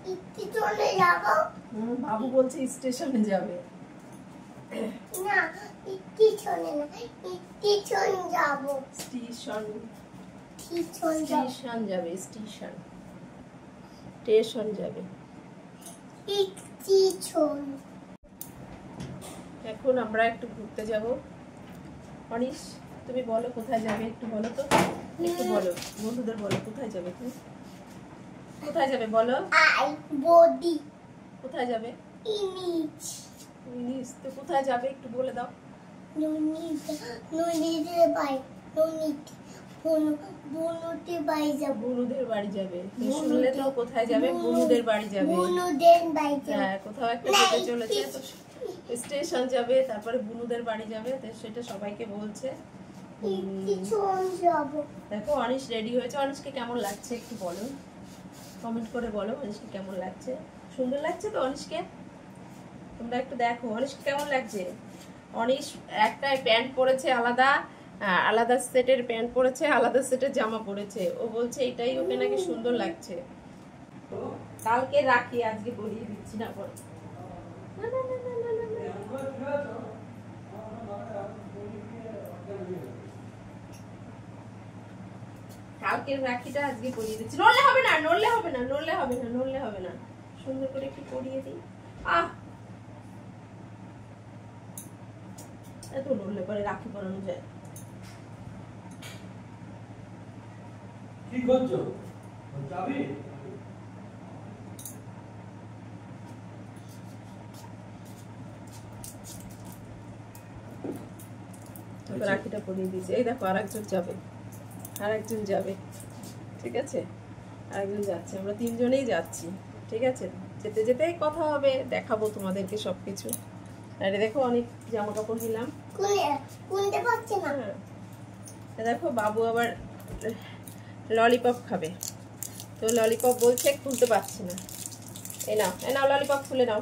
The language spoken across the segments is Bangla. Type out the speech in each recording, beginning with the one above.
স্টেশনে যাব। বাবু বলছে স্টেশনে যাবে। না, স্টেশনে না, স্টেশন যাব। স্টেশন স্টেশন যাবে, স্টেশন স্টেশন যাবে। স্টেশন। এখন আমরা একটু ঘুরতে যাব। অনিশ, তুমি বলো কোথায় যাবে, একটু বলো তো, একটু বলো, বন্ধুদের বলো কোথায় যাবে, তুমি কোথায় যাবে বলো। I body. কোথায় যাবে? ইনিচ। ইনিচ তো কোথায় যাবে একটু বলে দাও। ননিদের বাড়ি। বুনুদের বাড়ি যাব। বুনুদের বাড়ি যাবে। শুনলে তো কোথায় যাবে? বুনুদের বাড়ি যাবে। বুনুদের বাড়ি যাবে। হ্যাঁ, কোথাও একটা যেতে চলেছে, তো স্টেশন যাবে, তারপরে বুনুদের বাড়ি যাবে, তো সেটা সবাইকে বলছে। দেখো অনিশ রেডি হয়েছে। অনিশকে কেমন লাগছে একটু বলো, কমেন্ট করে বলো অনিশকে কেমন লাগছে। সুন্দর লাগছে তো অনিশকে? তোমরা একটু দেখো অনিশকে কেমন লাগছে। অনিশ একটা প্যান্ট পরেছে আলাদা, আলাদা সেটের প্যান্ট পরেছে, আলাদা সেটের জামা পরেছে। ও বলছে এটাই ওকে নাকি সুন্দর লাগছে। কালকে রাখি, আজকে বলিয়ে দিচ্ছি না পরে। কালকের রাখিটা আজকে পরিয়ে দিচ্ছি। নড়লে হবে না, নড়লে হবে না, নড়লে হবে না, নড়লে হবে না। সুন্দর করে একটু পরিয়ে দিই। এত নড়লে পরে রাখি পরানো যায়। কি করছো? যাবি? রাখিটা পরিয়ে দিয়েছি। এই দেখো আরেকজন যাবে, আরেকজন যাবে, ঠিক আছে, আরেকজন যাচ্ছে। আমরা তিনজনেই যাচ্ছি, ঠিক আছে। যেতে যেতেই কথা হবে, দেখাবো তোমাদেরকে সবকিছু। আরে দেখো অনেক জামা কাপড় নিলাম। খুলতে পারছি না। দেখো বাবু আবার ললিপপ খাবে, তো ললিপপ বলছে খুলতে পারছি না। এই নাও, এই নাও ললিপপ খুলে নাও।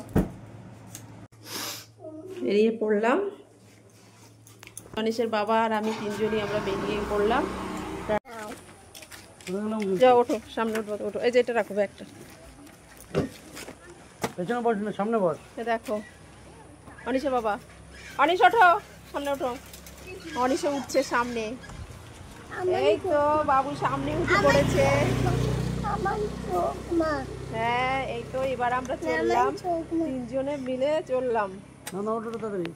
বেরিয়ে পড়লাম, অনিশের বাবা আর আমি তিনজনই আমরা বেরিয়ে পড়লাম। যাও ওঠো, সামনে উঠবো, ওঠো। এই যে এটা রাখো ব্যাগটা, পেছনে বস না, সামনে বস। দেখো অনিশের বাবা। অনিশ ওঠো, সামনে ওঠো। অনিশে উঠছে সামনে। এই তো বাবু সামনে উঠে পড়েছে। হ্যাঁ, এই তো এবার আমরা চললাম, তিনজনে মিলে চললাম। না না, ওঠো তাড়াতাড়ি।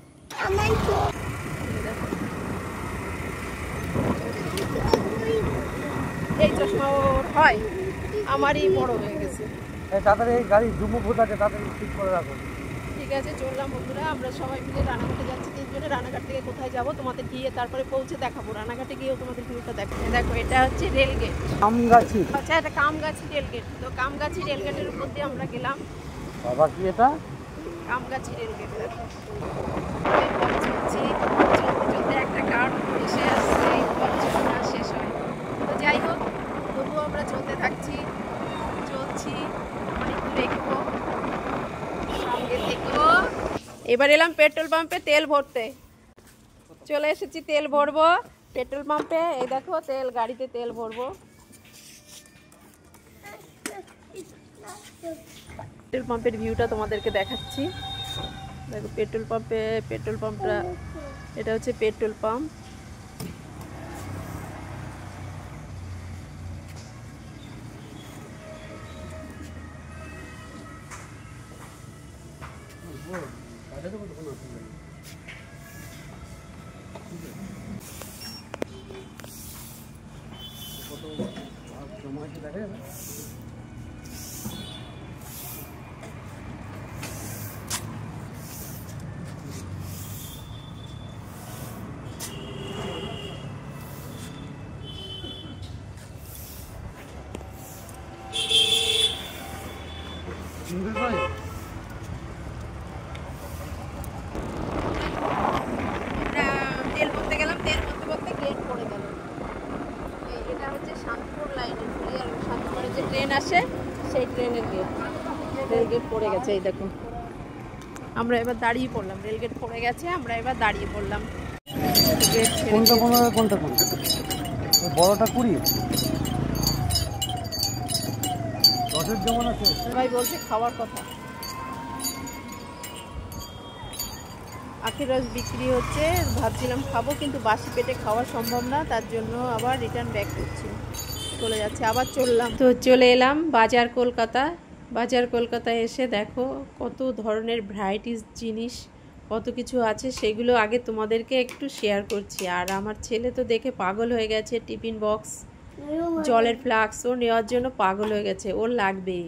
এই চশমা ওর হয়, আমারই বড় হয়ে গেছে। তাড়াতাড়ি এই গাড়ি জুমো ভূত আছে, তাড়াতাড়ি ঠিক করে রাখো। ঠিক আছে, চললাম বন্ধুরা। আমরা সবাই মিলে রানাঘাটে যাচ্ছি তিনজনে। রানাঘাট থেকে কোথায় যাব তোমাদের গিয়ে তারপরে পৌঁছে দেখাবো। রানাঘাটে গিয়েও তোমাদের ভিউটা দেখো। দেখো এটা হচ্ছে রেলগেট, কামগাছি। আচ্ছা, এটা কামগাছি রেলগেট। তো কামগাছি রেলগেটের উপর দিয়ে আমরা গেলাম। বাবা কি এটা? কামগাছি রেলগেট। দেখো চলছি, চলতে চলতে একটা কার এসে আসছে, চলনা শেষ হয়। তো যাই হোক, তবুও আমরা চলতে থাকছি, চলছি, অনেক দেখবো, সঙ্গে থেকো। এবার এলাম পেট্রোল পাম্পে তেল ভরতে। চলে এসেছি তেল ভরবো পেট্রোল পাম্পে। এই দেখো তেল, গাড়িতে তেল ভরবো। পেট্রোল পাম্পের ভিউটা তোমাদেরকে দেখাচ্ছি। দেখো পেট্রোল পাম্পটা, এটা হচ্ছে পেট্রোল পাম্প। দেখা যাবে। তেল ভরতে গেলাম, তেল ভরতে ভরতে গেট পড়ে গেল। এটা হচ্ছে শান্তিপুর লাইনের, শান্তিপুরে যে ট্রেন আসে সেই ট্রেনের গেট। রেলগেট পড়ে গেছে, এই দেখুন। আমরা এবার দাঁড়িয়ে পড়লাম, রেলগেট পড়ে গেছে, আমরা এবার দাঁড়িয়ে পড়লাম। কোনটা 15 কোনটা 20? বড়টা 20, 10 দুধ যেমন আছে সবাই বলছে খাওয়ার কথা। আখের রস বিক্রি হচ্ছে, ভাবছিলাম খাবো কিন্তু বাসি পেটে খাওয়া সম্ভব না, তার জন্য আবার রিটার্ন ব্যাক করছি, চলে যাচ্ছে। আবার চললাম, তো চলে এলাম বাজার কলকাতা। বাজার কলকাতায় এসে দেখো কত ধরনের ভ্যারাইটিস জিনিস, কত কিছু আছে, সেগুলো আগে তোমাদেরকে একটু শেয়ার করছি। আর আমার ছেলে তো দেখে পাগল হয়ে গেছে, টিফিন বক্স, জলের ফ্লাক্স ও নেওয়ার জন্য পাগল হয়ে গেছে, ওর লাগবেই।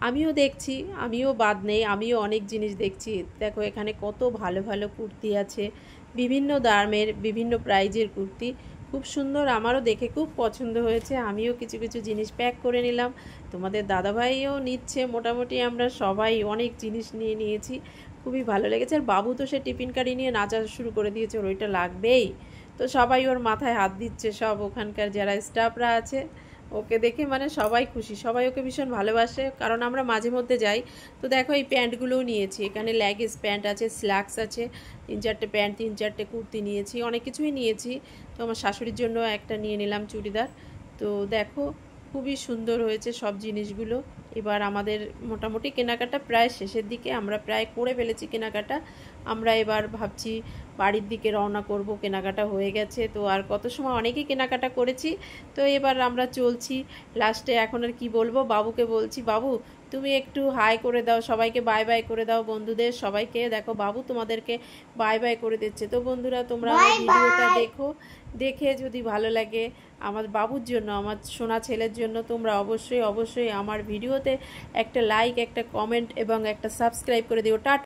আমিও দেখছি, আমিও বাদ নেই, আমিও অনেক জিনিস দেখছি। দেখো এখানে কত ভালো ভালো কুর্তি আছে, বিভিন্ন দামের বিভিন্ন প্রাইজের কুর্তি, খুব সুন্দর, আমারও দেখে খুব পছন্দ হয়েছে। আমিও কিছু কিছু জিনিস প্যাক করে নিলাম, তোমাদের দাদাভাইও নিচ্ছে। মোটামুটি আমরা সবাই অনেক জিনিস নিয়ে নিয়েছি, খুবই ভালো লেগেছে। আর বাবু তো সে টিফিন কারি নিয়ে নাচা শুরু করে দিয়েছে, ওর ওইটা লাগবেই, তো সবাই ওর মাথায় হাত দিচ্ছে, সব ওখানকার যারা স্টাফরা আছে। ওকে দেখে মানে সবাই খুশি, সবাই ওকে ভীষণ ভালোবাসে, কারণ আমরা মাঝে মধ্যে যাই। তো দেখো এই প্যান্টগুলোও নিয়েছি, এখানে লেগিংস প্যান্ট আছে, স্ল্যাক্স আছে, 3-4টে প্যান্ট, 3-4টে কুর্তি নিয়েছি, অনেক কিছুই নিয়েছি। তো আমার শাশুড়ির জন্য একটা নিয়ে নিলাম চুড়িদার। তো দেখো খুবই সুন্দর হয়েছে সব জিনিসগুলো। এবার আমাদের মোটামুটি কেনাকাটা প্রায় শেষের দিকে, আমরা প্রায় করে ফেলেছি কেনাকাটা। আমরা এবার ভাবছি বাড়ির দিকে রওনা করব, কেনাকাটা হয়ে গেছে। তো আর কত সময় অনেকেই কেনাকাটা করেছি, তো এবার আমরা চলছি। লাস্টে এখন আর কি বলবো, বাবুকে বলছি, বাবু তুমি একটু হাই করে দাও, সবাইকে বাই বাই করে দাও, বন্ধুদের সবাইকে। দেখো বাবু তোমাদেরকে বাই বাই করে দিচ্ছে। তো বন্ধুরা তোমরা আমার ভিডিওটা দেখো, দেখে যদি ভালো লাগে আমার বাবুর জন্য, আমার সোনা ছেলের জন্য, তোমরা অবশ্যই অবশ্যই আমার ভিডিওতে একটা লাইক, একটা কমেন্ট এবং একটা সাবস্ক্রাইব করে দিও। টাটা।